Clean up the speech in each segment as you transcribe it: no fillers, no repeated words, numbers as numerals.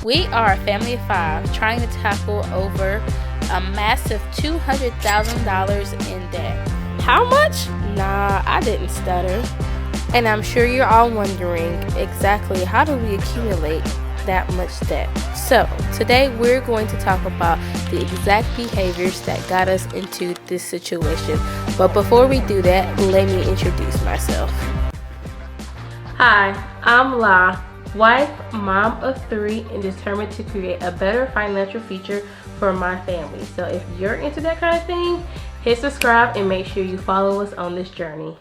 We are a family of 5 trying to tackle over a massive $200,000 in debt. How much? Nah, I didn't stutter. And I'm sure you're all wondering exactly how do we accumulate that much debt. So today we're going to talk about the exact behaviors that got us into this situation. But before we do that, let me introduce myself. Hi, I'm La, wife, mom of 3, and determined to create a better financial future for my family. So if you're into that kind of thing, hit subscribe and make sure you follow us on this journey.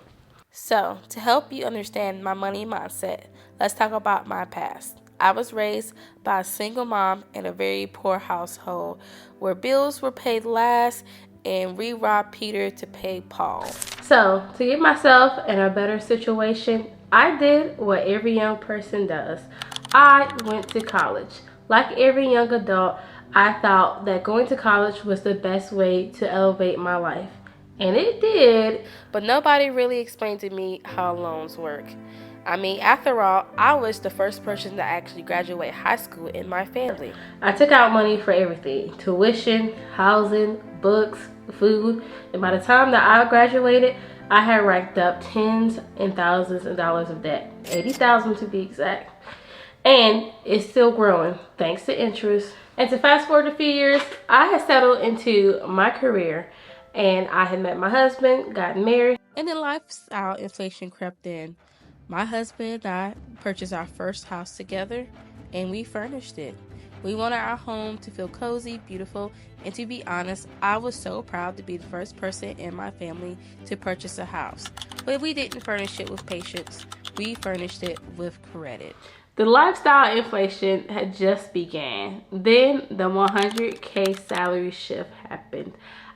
So to help you understand my money mindset, let's talk about my past. I was raised by a single mom in a very poor household where bills were paid last and we robbed Peter to pay Paul. So to get myself in a better situation, I did what every young person does. I went to college. Like every young adult, I thought that going to college was the best way to elevate my life. And it did, but nobody really explained to me how loans work. I mean, after all, I was the first person to actually graduate high school in my family. I took out money for everything: tuition, housing, books, food, and by the time that I graduated, I had racked up tens and thousands of dollars of debt, $80,000 to be exact. And it's still growing thanks to interest. And to fast forward a few years, I had settled into my career and I had met my husband, gotten married, and then lifestyle inflation crept in. My husband and I purchased our first house together and we furnished it. We wanted our home to feel cozy, beautiful, and to be honest, I was so proud to be the first person in my family to purchase a house. But we didn't furnish it with patience, we furnished it with credit. The lifestyle inflation had just began. Then the 100K salary shift happened.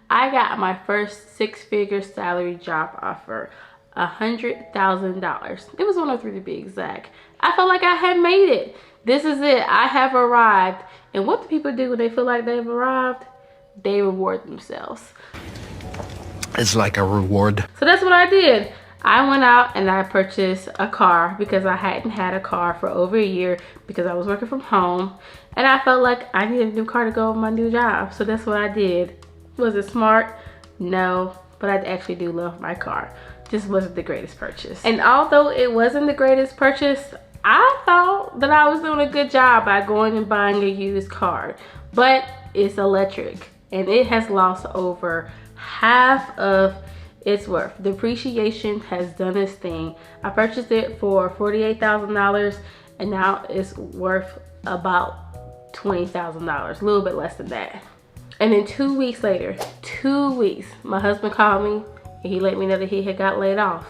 I got my first 6-figure salary job offer, $100,000. It was 103 to be exact. I felt like I had made it. This is it. I have arrived. And what do people do when they feel like they've arrived? They reward themselves. It's like a reward. So that's what I did. I went out and I purchased a car because I hadn't had a car for over a year because I was working from home. And I felt like I needed a new car to go with my new job. So that's what I did. Was it smart? No, but I actually do love my car. Just wasn't the greatest purchase. And although it wasn't the greatest purchase, I thought that I was doing a good job by going and buying a used car. But it's electric and it has lost over half of its worth. Depreciation has done its thing. I purchased it for $48,000 and now it's worth about $20,000, a little bit less than that. And then 2 weeks later, 2 weeks, my husband called me and he let me know that he had got laid off.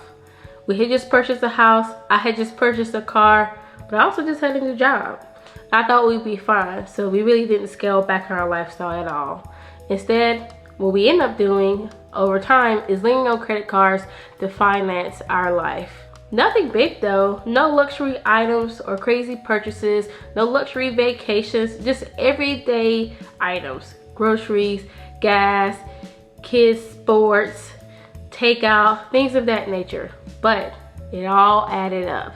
We had just purchased a house, I had just purchased a car, but I also just had a new job. I thought we'd be fine, so we really didn't scale back our lifestyle at all. Instead, what we end up doing over time is leaning on credit cards to finance our life. Nothing big though, no luxury items or crazy purchases, no luxury vacations, just everyday items. Groceries, gas, kids' sports, takeout, things of that nature. But it all added up.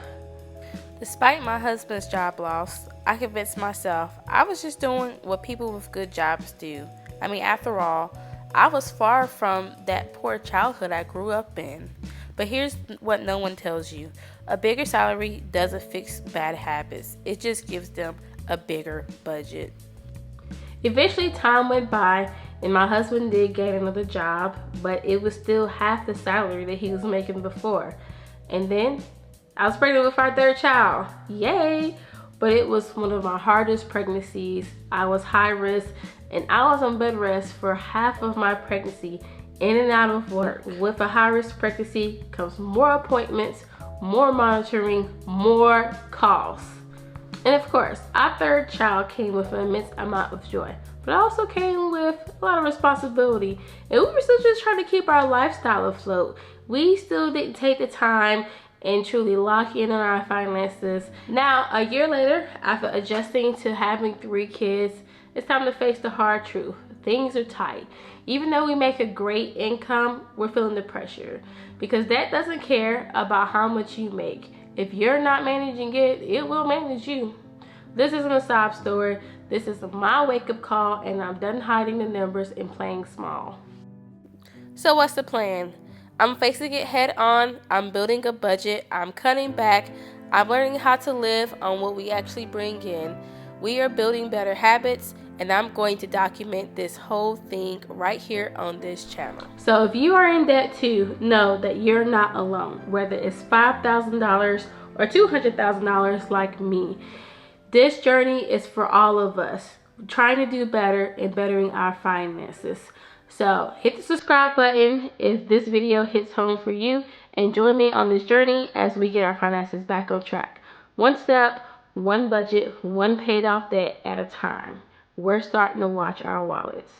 Despite my husband's job loss, I convinced myself I was just doing what people with good jobs do. I mean, after all, I was far from that poor childhood I grew up in. But here's what no one tells you. A bigger salary doesn't fix bad habits. It just gives them a bigger budget. Eventually time went by and my husband did get another job, but it was still half the salary that he was making before. And then I was pregnant with our 3rd child. Yay! But it was one of my hardest pregnancies. I was high risk and I was on bed rest for half of my pregnancy, in and out of work. With a high risk pregnancy comes more appointments, more monitoring, more calls. And of course, our 3rd child came with an immense amount of joy, but also came with a lot of responsibility. And we were still just trying to keep our lifestyle afloat. We still didn't take the time and truly lock in on our finances. Now, a year later, after adjusting to having 3 kids, it's time to face the hard truth. Things are tight. Even though we make a great income, we're feeling the pressure because that doesn't care about how much you make. If you're not managing it, it will manage you. This isn't a sob story. This is my wake-up call, and I'm done hiding the numbers and playing small. So what's the plan? I'm facing it head on. I'm building a budget. I'm cutting back. I'm learning how to live on what we actually bring in. We are building better habits, and I'm going to document this whole thing right here on this channel. So if you are in debt too, know that you're not alone, whether it's $5,000 or $200,000 like me. This journey is for all of us, trying to do better and bettering our finances. So hit the subscribe button if this video hits home for you, and join me on this journey as we get our finances back on track. One step, one budget, one paid off debt at a time. We're starting to watch our wallets.